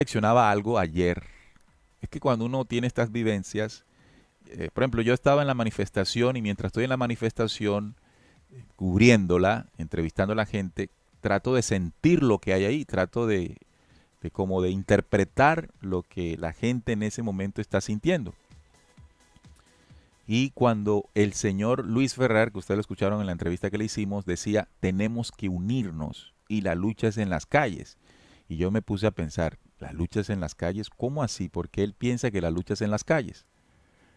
reflexionaba algo ayer. Es que cuando uno tiene estas vivencias, por ejemplo, yo estaba en la manifestación y mientras estoy en la manifestación, cubriéndola, entrevistando a la gente, trato de sentir lo que hay ahí, trato de como de interpretar lo que la gente en ese momento está sintiendo. Y cuando el señor Luis Ferrer, que ustedes lo escucharon en la entrevista que le hicimos, decía, tenemos que unirnos y la lucha es en las calles. Y yo me puse a pensar, ¿la lucha es en las calles? ¿Cómo así? Porque él piensa que la lucha es en las calles.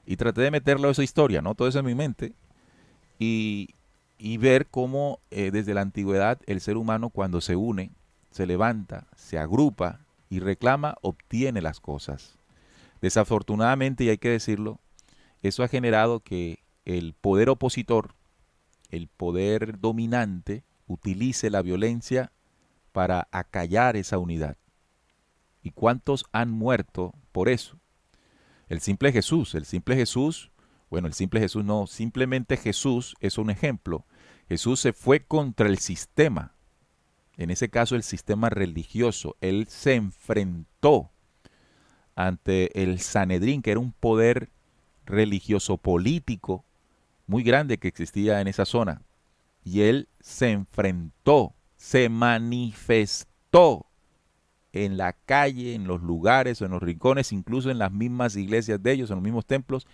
Y traté de meterlo a esa historia, ¿no? Todo eso en mi mente. Y, y ver cómo desde la antigüedad el ser humano cuando se une, se levanta, se agrupa y reclama, obtiene las cosas. Desafortunadamente, y hay que decirlo, eso ha generado que el poder opositor, el poder dominante, utilice la violencia para acallar esa unidad. ¿Y cuántos han muerto por eso? El simple Jesús, bueno, el simple Jesús no, simplemente Jesús es un ejemplo. Jesús se fue contra el sistema, en ese caso el sistema religioso. Él se enfrentó ante el Sanedrín, que era un poder religioso político muy grande que existía en esa zona. Y él se enfrentó, se manifestó en la calle, en los lugares, en los rincones, incluso en las mismas iglesias de ellos, en los mismos templos,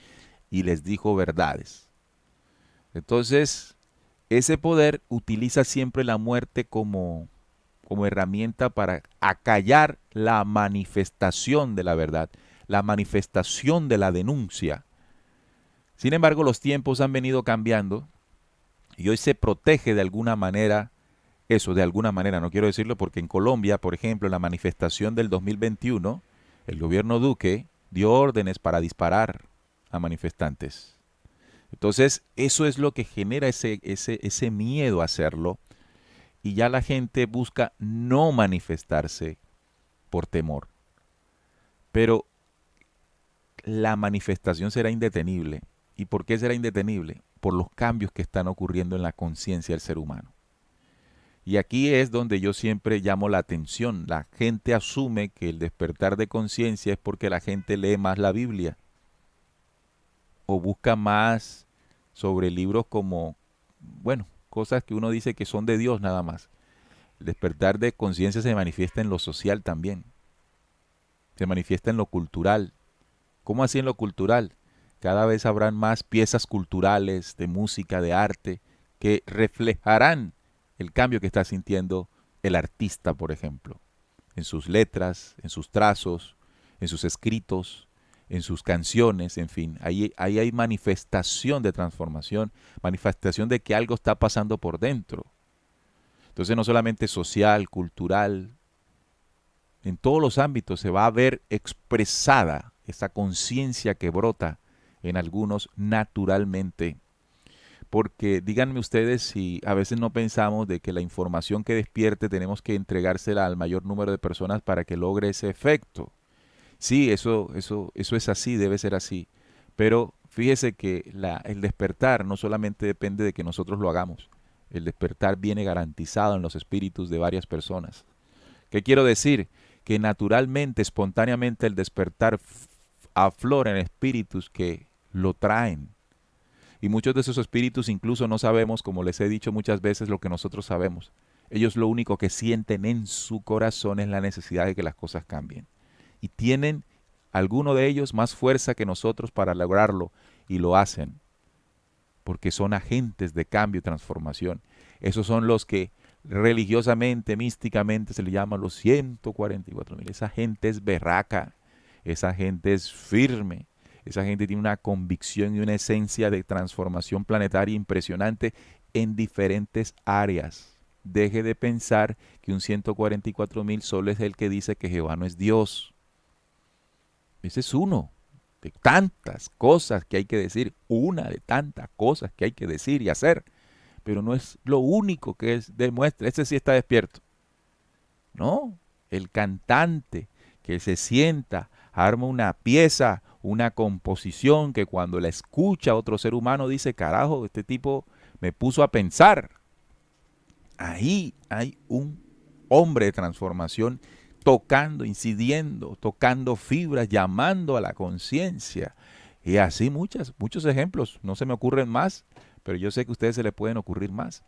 y les dijo verdades. Entonces, ese poder utiliza siempre la muerte como herramienta para acallar la manifestación de la verdad, la manifestación de la denuncia. Sin embargo, los tiempos han venido cambiando y hoy se protege de alguna manera eso, de alguna manera, no quiero decirlo porque en Colombia, por ejemplo, en la manifestación del 2021, el gobierno Duque dio órdenes para disparar a manifestantes. Entonces, eso es lo que genera ese miedo a hacerlo y ya la gente busca no manifestarse por temor. Pero la manifestación será indetenible. ¿Y por qué será indetenible? Por los cambios que están ocurriendo en la conciencia del ser humano. Y aquí es donde yo siempre llamo la atención. La gente asume que el despertar de conciencia es porque la gente lee más la Biblia o busca más sobre libros como, bueno, cosas que uno dice que son de Dios nada más. El despertar de conciencia se manifiesta en lo social también, se manifiesta en lo cultural. ¿Cómo así en lo cultural? Cada vez habrán más piezas culturales, de música, de arte, que reflejarán el cambio que está sintiendo el artista, por ejemplo, en sus letras, en sus trazos, en sus escritos, en sus canciones, en fin. Ahí hay manifestación de transformación, manifestación de que algo está pasando por dentro. Entonces no solamente social, cultural, en todos los ámbitos se va a ver expresada esa conciencia que brota en algunos naturalmente. Porque díganme ustedes si a veces no pensamos de que la información que despierte tenemos que entregársela al mayor número de personas para que logre ese efecto. Sí, eso es así, debe ser así. Pero fíjese que el despertar no solamente depende de que nosotros lo hagamos. El despertar viene garantizado en los espíritus de varias personas. ¿Qué quiero decir? Que naturalmente, espontáneamente el despertar aflora en espíritus que lo traen. Y muchos de esos espíritus incluso no sabemos, como les he dicho muchas veces, lo que nosotros sabemos. Ellos lo único que sienten en su corazón es la necesidad de que las cosas cambien. Y tienen, alguno de ellos, más fuerza que nosotros para lograrlo. Y lo hacen. Porque son agentes de cambio y transformación. Esos son los que religiosamente, místicamente se le llama los 144.000. Esa gente es berraca, esa gente es firme, esa gente tiene una convicción y una esencia de transformación planetaria impresionante en diferentes áreas. Deje de pensar que un 144.000 solo es el que dice que Jehová no es Dios. Ese es uno de tantas cosas que hay que decir, una de tantas cosas que hay que decir y hacer, pero no es lo único que demuestra, ese sí está despierto. No, el cantante que se sienta, arma una pieza, una composición que cuando la escucha otro ser humano dice, carajo, este tipo me puso a pensar. Ahí hay un hombre de transformación tocando, incidiendo, tocando fibras, llamando a la conciencia. Y así muchos ejemplos. No se me ocurren más, pero yo sé que a ustedes se les pueden ocurrir más.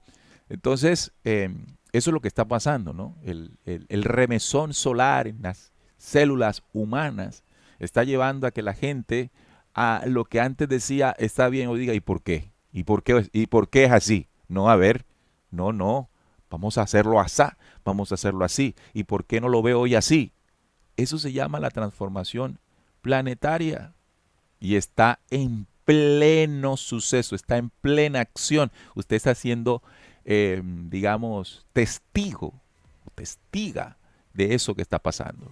Entonces, eso es lo que está pasando, ¿no? El remesón solar en las células humanas está llevando a que la gente a lo que antes decía está bien o diga, ¿y por qué? ¿Y por qué, y por qué es así? No, a ver, no, vamos a hacerlo así, vamos a hacerlo así. ¿Y por qué no lo veo hoy así? Eso se llama la transformación planetaria y está en pleno suceso, está en plena acción. Usted está siendo, digamos, testigo, testiga de eso que está pasando.